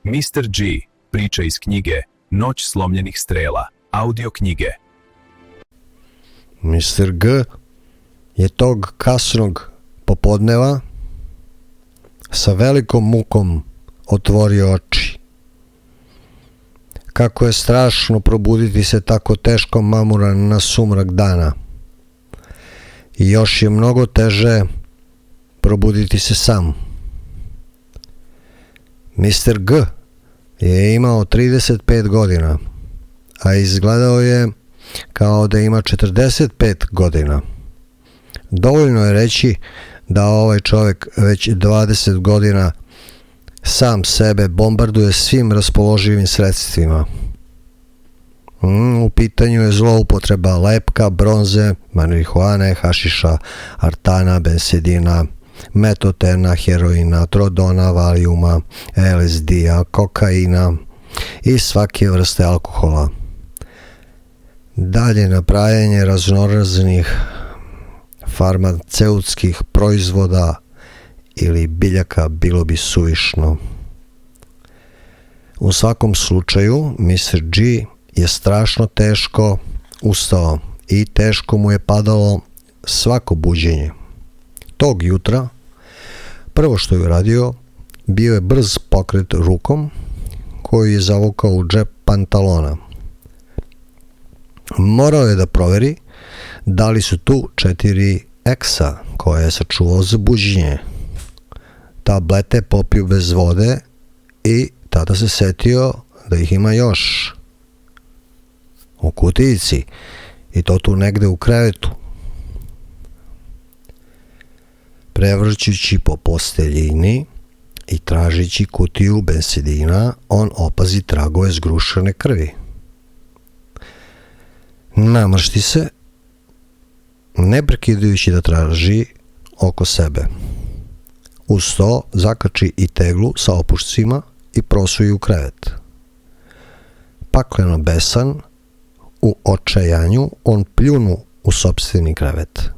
Mr. G, priča iz knjige Noć slomljenih strela, audio knjige. Mr. G je tog kasnog popodneva sa velikom mukom otvorio oči. Kako je strašno probuditi se tako teško mamuran na sumrak dana. I još je mnogo teže probuditi se sam. Mr. G je imao 35 godina, a izgledao je kao da ima 45 godina. Dovoljno je reći da ovaj čovjek već 20 godina sam sebe bombarduje svim raspoloživim sredstvima. U pitanju je zloupotreba lepka, bronze, marihuane, hašiša, artana, bensedina, metotena, heroina, trodona, valijuma, LSD-a, kokaina i svake vrste alkohola. Dalje napravljanje raznoraznih farmaceutskih proizvoda ili biljaka bilo bi suvišno. U svakom slučaju, Mr. G je strašno teško ustao i teško mu je padalo svako buđenje. Tog jutra, prvo što je uradio, bio je brz pokret rukom koju je zavukao u džep pantalona. Morao je da proveri da li su tu 4 eksa koje je sačuvao za buđenje. Tablete popio bez vode i tada se setio da ih ima još u kutijici i to tu negde u krevetu. Prevrćući po posteljini i tražići kutiju bensedina, on opazi tragove zgrušene krvi. Namršti se, ne prekidajući da traži oko sebe. Uz to zakači i teglu sa opušcima i prosuji u krevet. Pakleno besan, u očajanju, on pljunu u sopstveni krevet.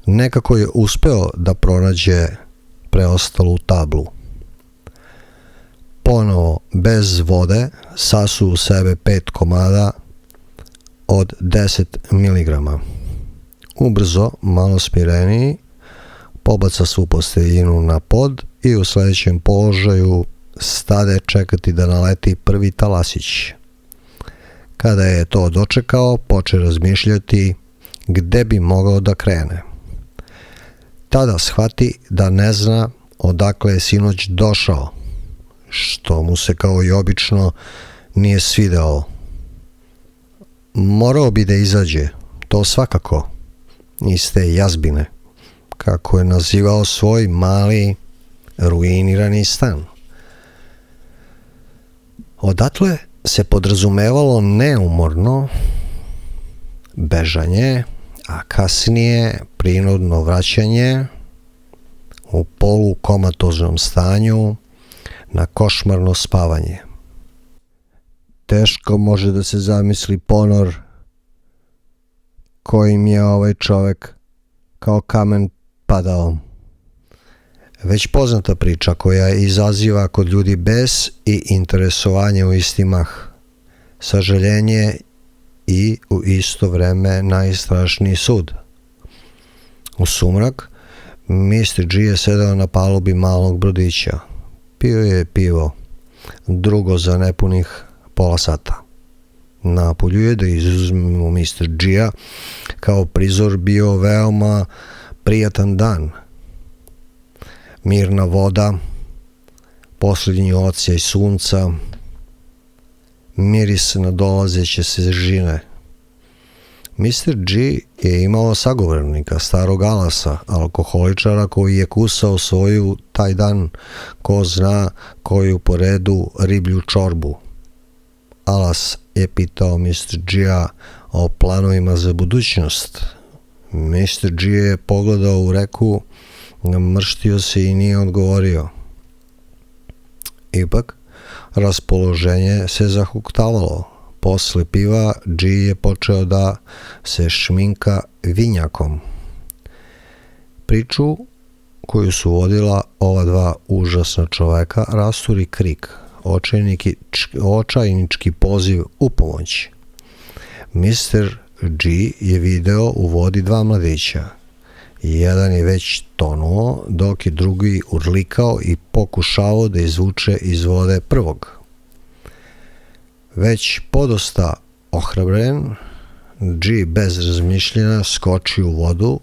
Nekako je uspeo da pronađe preostalu tablu. Ponovo, bez vode, sasu u sebe 5 komada od 10 mg. Ubrzo, malo smireniji, pobaca svu posteljinu na pod i u sljedećem položaju stade čekati da naleti prvi talasić. Kada je to dočekao, poče razmišljati gde bi mogao da krene. Tada shvati da ne zna odakle je sinoć došao, što mu se kao i obično nije svidelo. Morao bi da izađe, to svakako, iz te jazbine, kako je nazivao svoj mali, ruinirani stan. Odatle se podrazumevalo neumorno bežanje, a kasnije prinudno vraćanje u polukomatoznom stanju na košmarno spavanje. Teško može da se zamisli ponor kojim je ovaj čovjek kao kamen padao. Već poznata priča koja izaziva kod ljudi bes i interesovanje u isti mah, sažaljenje i u isto vreme najstrašniji sud. U sumrak, Mr. G je sedao na palubi malog brodića. Pio je pivo, drugo za nepunih pola sata. Napolju je, da izuzmemo Mr. G-a, kao prizor bio veoma prijatan dan. Mirna voda, posljednji odsjaj sunca, miris nadolazeće svježine. Mr. G je imao sagovornika, starog Alasa, alkoholičara koji je kusao svoju taj dan ko zna koju po redu riblju čorbu. Alas je pitao Mr. G-a o planovima za budućnost. Mr. G je pogledao u reku, namrštio se i nije odgovorio. Ipak, raspoloženje se zahuktavalo. Posle piva, G je počeo da se šminka vinjakom. Priču koju su vodila ova dva užasna čoveka rasturi krik očajnički poziv u pomoć. Mr. G je video u vodi dva mladića. Jedan je već tonuo, dok je drugi urlikao i pokušavao da izvuče iz vode prvog. Već podosta ohrabren, G bez razmišljanja skoči u vodu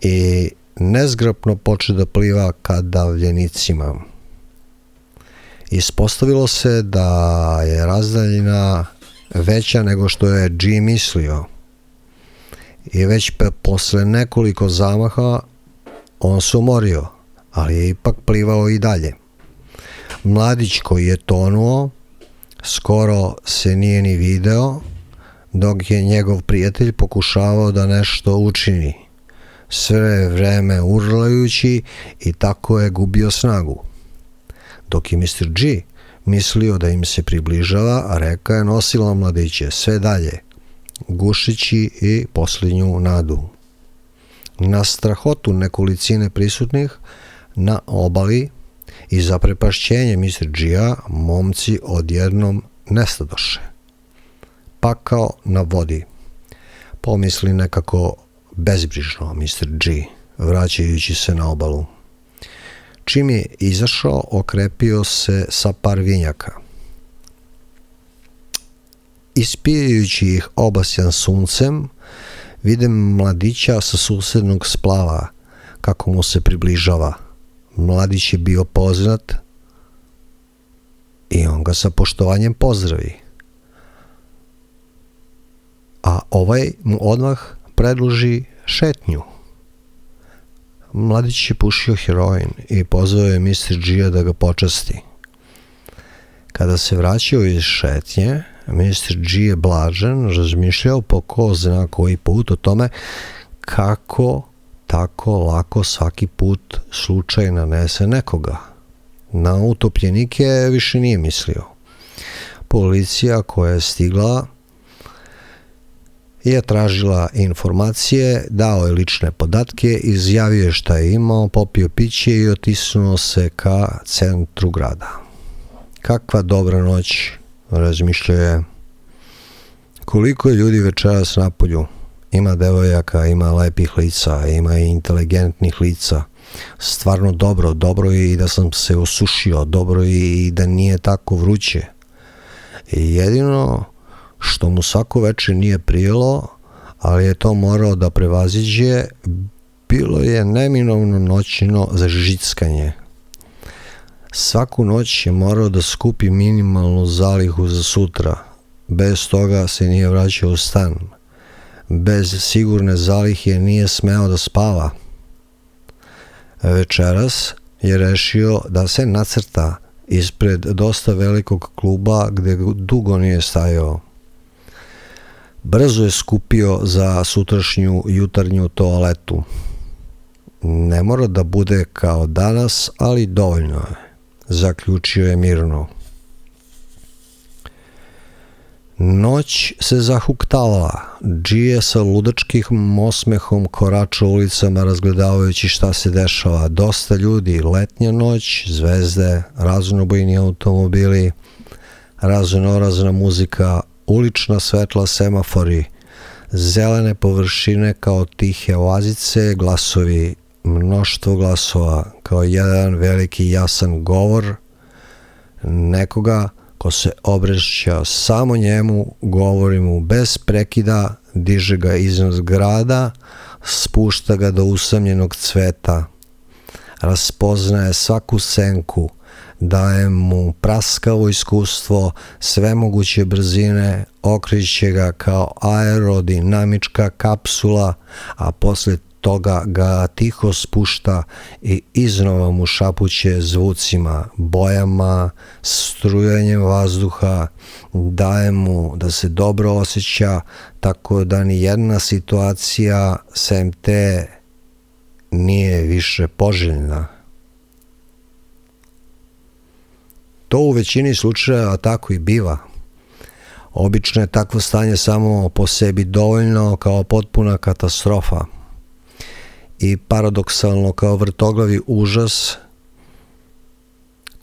i nezgrapno poče da pliva ka davljenicima. Ispostavilo se da je razdaljina veća nego što je G mislio i već posle nekoliko zamaha on se umorio, ali je ipak plivao i dalje. Mladić koji je tonuo skoro se nije ni video, dok je njegov prijatelj pokušavao da nešto učini, sve vreme urlajući, i tako je gubio snagu. Dok je Mr. G mislio da im se približava, a reka je nosila mladiće sve dalje, gušeći i posljednju nadu. Na strahotu nekolicine prisutnih na obali i zaprepašćenje Mr. G-a, momci odjednom nestadoše. Pakao na vodi, pomisli nekako bezbrižno Mr. G, vraćajući se na obalu. Čim je izašao, okrepio se sa par vinjaka. Ispijajući ih obasjan suncem, vidim mladića sa susednog splava, kako mu se približava. Mladić je bio poznat i on ga sa poštovanjem pozdravi. A ovaj mu odmah predloži šetnju. Mladić je pušio heroin i pozvao je Mr. G da ga počasti. Kada se vraćao iz šetnje, Mr. G je blažen razmišljao po ko zna koji put o tome kako tako lako svaki put slučaj nanese nekoga. Na utopljenike više nije mislio. Policija koja je stigla je tražila informacije, dao je lične podatke, izjavio je šta je imao, popio piće i otisnuo se ka centru grada. Kakva dobra noć, razmišljao je. Koliko je ljudi večeras napolju? Ima devojaka, ima lepih lica, ima i inteligentnih lica. Stvarno dobro je i da sam se osušio, dobro je i da nije tako vruće. I jedino što mu svako večer nije prijelo, ali je to morao da prevaziđe, bilo je neminovno noćno zažickanje. Svaku noć je morao da skupi minimalnu zalihu za sutra. Bez toga se nije vraćao u stan. Bez sigurne zalihe nije smeo da spava. Večeras je rešio da se nacrta ispred dosta velikog kluba gde dugo nije stajao. Brzo je skupio za sutrašnju jutarnju toaletu. Ne mora da bude kao danas, ali dovoljno je, zaključio je mirno. Noć se zahuktala. G je sa ludačkim osmehom koračao ulicama razgledavajući šta se dešava. Dosta ljudi, letnja noć, zvezde, raznobojni automobili, raznorazna muzika, ulična svetla, semafori, zelene površine kao tihe oazice, glasovi, mnoštvo glasova, kao jedan veliki jasan govor nekoga ko se obraća samo njemu, govori mu bez prekida, diže ga iznad grada, spušta ga do usamljenog cveta, raspoznaje svaku senku, daje mu praskavo iskustvo, svemoguće brzine, okreće ga kao aerodinamička kapsula, a posle toga ga tiho spušta i iznova mu šapuće zvucima, bojama, strujanjem vazduha, daje mu da se dobro osjeća, tako da ni jedna situacija sem te nije više poželjna. To u većini slučajeva tako i biva. Obično je takvo stanje samo po sebi dovoljno kao potpuna katastrofa i paradoksalno kao vrtoglavi užas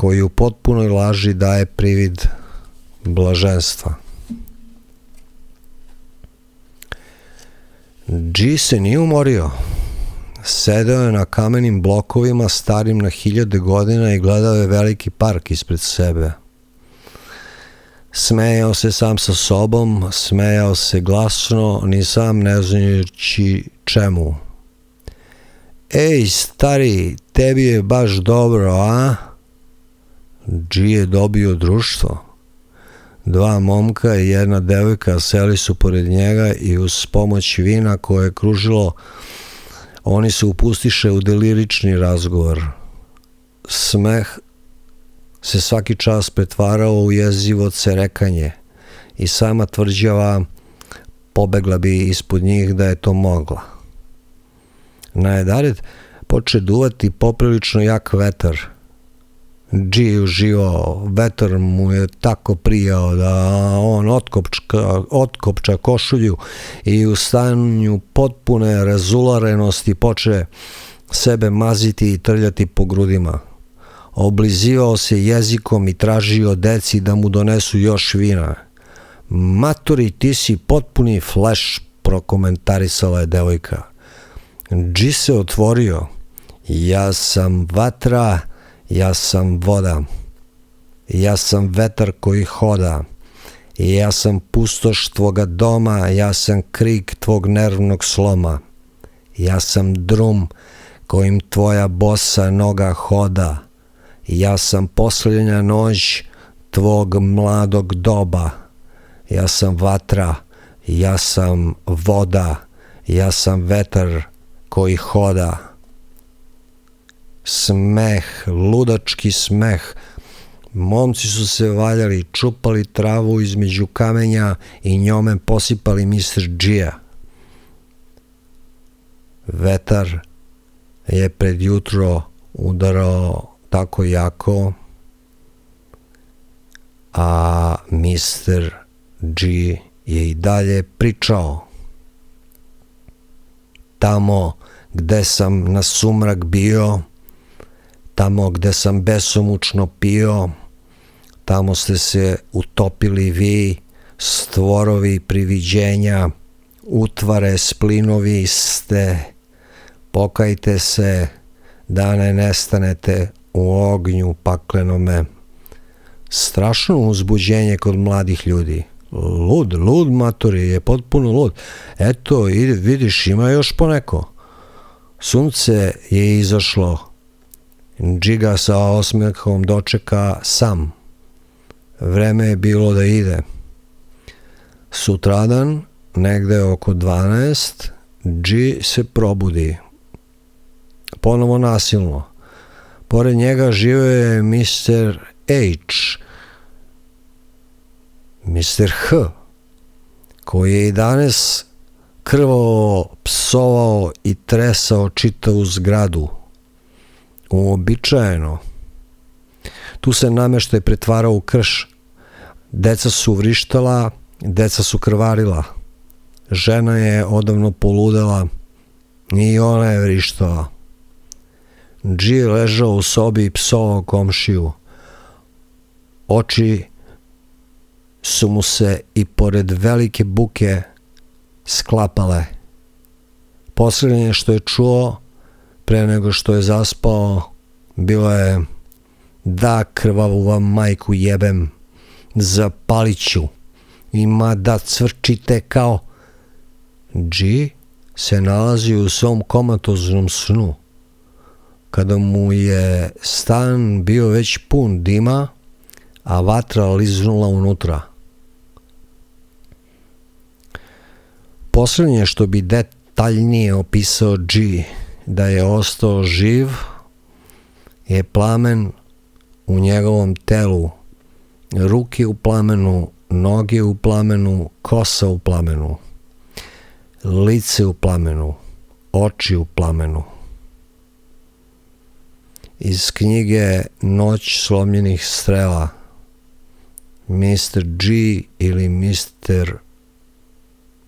koji u potpunoj laži daje privid blaženstva. G se nije umorio. Sedeo je na kamenim blokovima starim na 1000 godina i gledao je veliki park ispred sebe. Smejao se sam sa sobom, smejao se glasno, ni sam ne znajući čemu. Ej, stari, tebi je baš dobro, a? G je dobio društvo. 2 momka i 1 devojka seli su pored njega i uz pomoć vina koje je kružilo, oni se upustiše u delirični razgovor. Smeh se svaki čas pretvarao u jezivo cerekanje i sama tvrđava pobegla bi ispod njih da je to mogla. Najedared poče duvati poprilično jak vetar. G je uživao, vetar mu je tako prijao da on otkopča košulju i u stanju potpune razularenosti poče sebe maziti i trljati po grudima. Oblizivao se jezikom i tražio deci da mu donesu još vina. Maturi, ti si potpuni fleš, prokomentarisala je devojka. G se otvorio. Ja sam vatra, ja sam voda. Ja sam vetar koji hoda. Ja sam pustoš tvoga doma, ja sam krik tvog nervnog sloma. Ja sam drum kojim tvoja bosa noga hoda. Ja sam posljednja noć tvog mladog doba. Ja sam vatra, ja sam voda, ja sam vetar koji hoda. Smeh, ludački smeh. Momci su se valjali, čupali travu između kamenja i njome posipali Mr. G-a. Vetar je pred jutro udarao tako jako, a Mr. G je i dalje pričao. Tamo gde sam na sumrak bio, tamo gde sam besomučno pio, tamo ste se utopili vi, stvorovi priviđenja, utvare splinovi ste, pokajte se da ne nestanete u ognju paklenome. Strašno uzbuđenje kod mladih ljudi. Lud maturi, je potpuno lud. Eto, vidiš, ima još poneko. Sunce je izašlo. Džiga sa osmehom dočeka sam. Vreme je bilo da ide. Sutradan, negde oko 12, G se probudi. Ponovo nasilno. Pored njega živeo je Mr. H, Mr. H, koji je i danas krvavo psovao i tresao čitavu zgradu. Uobičajeno. Tu se nameštaj pretvarao u krš. Deca su vrištala, deca su krvarila. Žena je odavno poludela i ona je vrištala. G je ležao u sobi i psovao komšiju. Oči su mu se i pored velike buke sklapale. Posljednje što je čuo pre nego što je zaspao bilo je: da krvavu vam majku jebem, zapalit ću, ima da cvrčite kao... G se nalazi u svom komatoznom snu, kada mu je stan bio već pun dima, a vatra liznula unutra. Posljednje što bi detaljnije opisao G da je ostao živ je plamen u njegovom telu, ruke u plamenu, noge u plamenu, kosa u plamenu, lice u plamenu, oči u plamenu. Iz knjige Noć slomljenih strela, Mr. G ili Mr.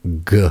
G.